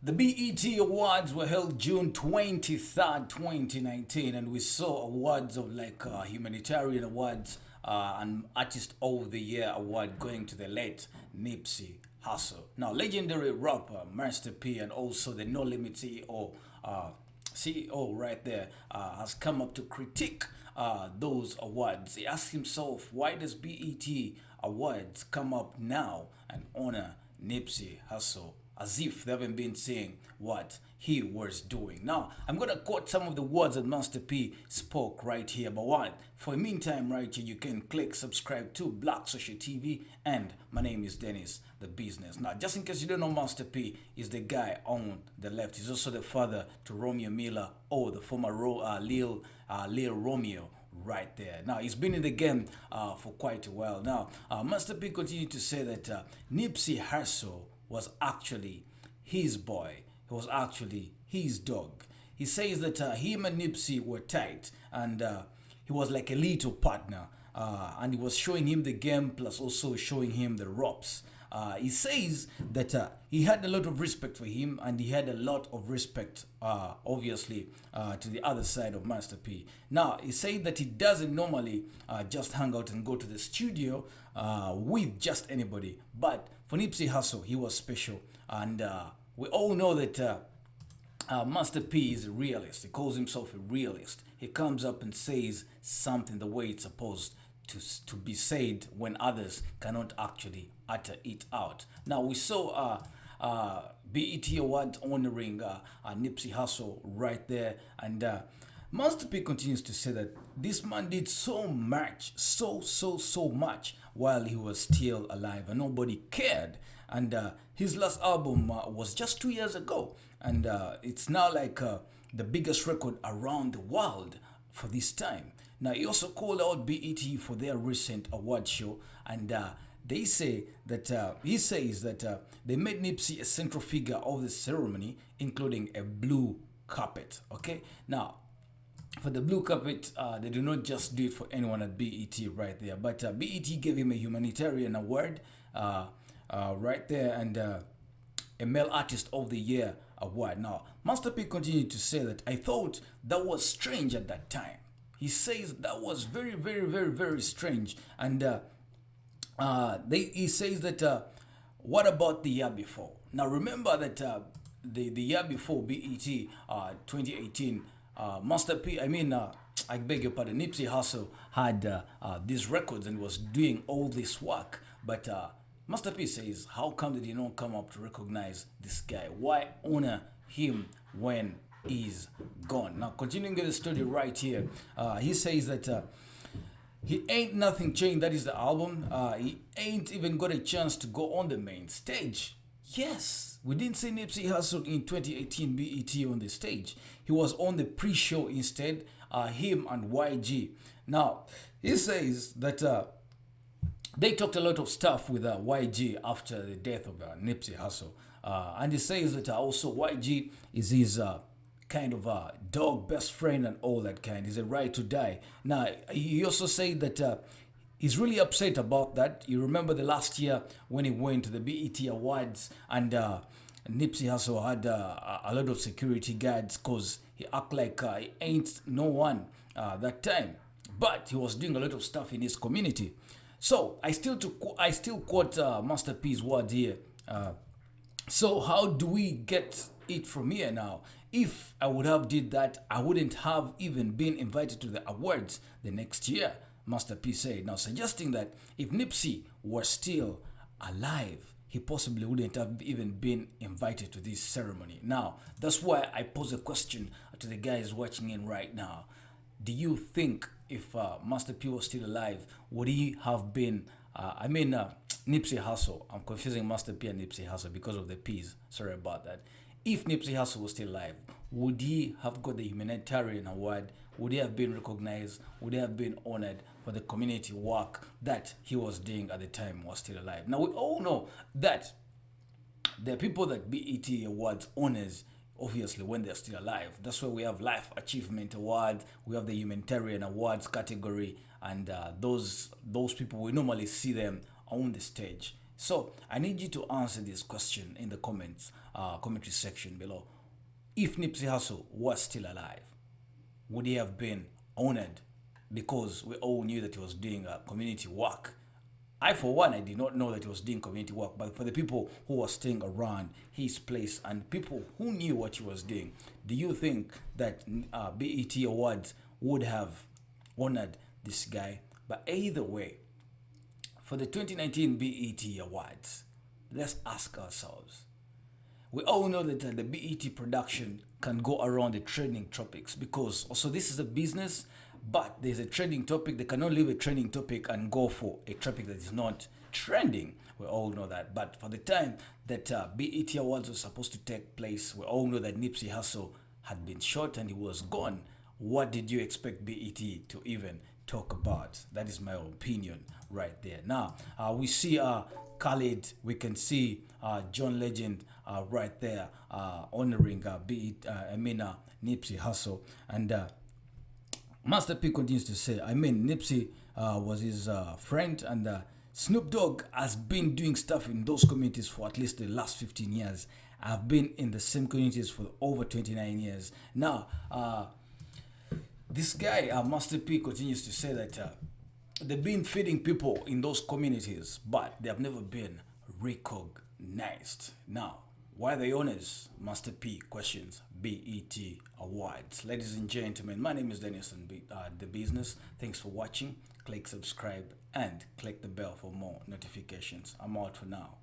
The BET Awards were held June 23rd, 2019, and we saw awards of like humanitarian awards, and Artist of the Year award going to the late Nipsey Hussle. Now, legendary rapper Master P and also the No Limit CEO right there has come up to critique those awards. He asked himself, why does BET Awards come up now and honor Nipsey Hussle as if they haven't been saying what he was doing? Now, I'm going to quote some of the words that Master P spoke right here. But one, for the meantime, right here, you can click subscribe to Black Social TV, and my name is Dennis the Business. Now, just in case you don't know, Master P is the guy on the left. He's also the father to Romeo Miller, or the former Lil Romeo right there. Now, he's been in the game for quite a while. Now, Master P continued to say that Nipsey Hussle was actually his boy. He was actually his dog. He says that him and Nipsey were tight, and he was like a little partner. And he was showing him the game, plus also showing him the ropes. He says that he had a lot of respect for him, and he had a lot of respect, obviously, to the other side of Master P. Now, he said that he doesn't normally just hang out and go to the studio with just anybody, but for Nipsey Hussle, he was special, and we all know that Master P is a realist. He calls himself a realist. He comes up and says something the way it's supposed to be said when others cannot actually utter it out. Now, we saw BET Awards honoring Nipsey Hussle right there, and Master P continues to say that this man did so much, so much while he was still alive, and nobody cared. And his last album was just 2 years ago, and it's now like the biggest record around the world for this time. Now, he also called out BET for their recent award show, and they say that he says that they made Nipsey a central figure of the ceremony, including a blue carpet. Okay, now for the blue carpet, they do not just do it for anyone at BET right there, but BET gave him a humanitarian award right there, and a Male Artist of the Year award. Now, Master P continued to say that I thought that was strange at that time. He says that was very strange, and he says that what about the year before? Now, remember that the year before BET 2018, Master P, I beg your pardon, Nipsey Hussle had these records and was doing all this work, but Master P says, how come they did not come up to recognize this guy? Why honor him when he's gone? Now, continuing with the story right here, he says that he ain't nothing changed. That is the album. He ain't even got a chance to go on the main stage. Yes, we didn't see Nipsey Hussle in 2018 BET on the stage. He was on the pre-show instead, him and YG. Now, he says that they talked a lot of stuff with YG after the death of Nipsey Hussle. And he says that also YG is his kind of dog, best friend, and all that kind. He's a right to die. Now, he also said that he's really upset about that. You remember the last year when he went to the BET Awards, and Nipsey Hussle had a lot of security guards because he act like he ain't no one that time. But he was doing a lot of stuff in his community. So I still quote Master P's words here. So how do we get it from here now? If I would have did that, I wouldn't have even been invited to the awards the next year, Master P said. Now, suggesting that if Nipsey were still alive, he possibly wouldn't have even been invited to this ceremony. Now, that's why I pose a question to the guys watching in right now. Do you think if Master P was still alive, would he have been, Nipsey Hussle, I'm confusing Master P and Nipsey Hussle because of the P's, sorry about that. If Nipsey Hussle was still alive, would he have got the humanitarian award? Would he have been recognized? Would he have been honored for the community work that he was doing at the time he was still alive? Now, we all know that there are people that BET Awards honors, obviously, when they're still alive. That's why we have Life Achievement Awards, we have the Humanitarian Awards category, and those people, we normally see them on the stage. So I need you to answer this question in the comments, commentary section below. If Nipsey Hussle was still alive, would he have been honored? Because we all knew that he was doing community work. I, for one, I did not know that he was doing community work, but for the people who were staying around his place and people who knew what he was doing, do you think that BET Awards would have honored this guy? But either way, for the 2019 BET Awards, let's ask ourselves. We all know that the BET production can go around the trending topics because also this is a business, but there's a trending topic. They cannot leave a trending topic and go for a topic that is not trending. We all know that. But for the time that BET Awards was supposed to take place, we all know that Nipsey Hussle had been shot and he was gone. What did you expect BET to even talk about? That is my opinion right there. Now, we see Khalid, we can see John Legend right there honoring Nipsey Hussle. And Master P continues to say, Nipsey was his friend, and Snoop Dogg has been doing stuff in those communities for at least the last 15 years. I've been in the same communities for over 29 years. Now, this guy, Master P, continues to say that they've been feeding people in those communities, but they have never been recognized. Now, why the honors? Master P questions BET Awards. Ladies and gentlemen, my name is Danielson, The Business. Thanks for watching. Click subscribe and click the bell for more notifications. I'm out for now.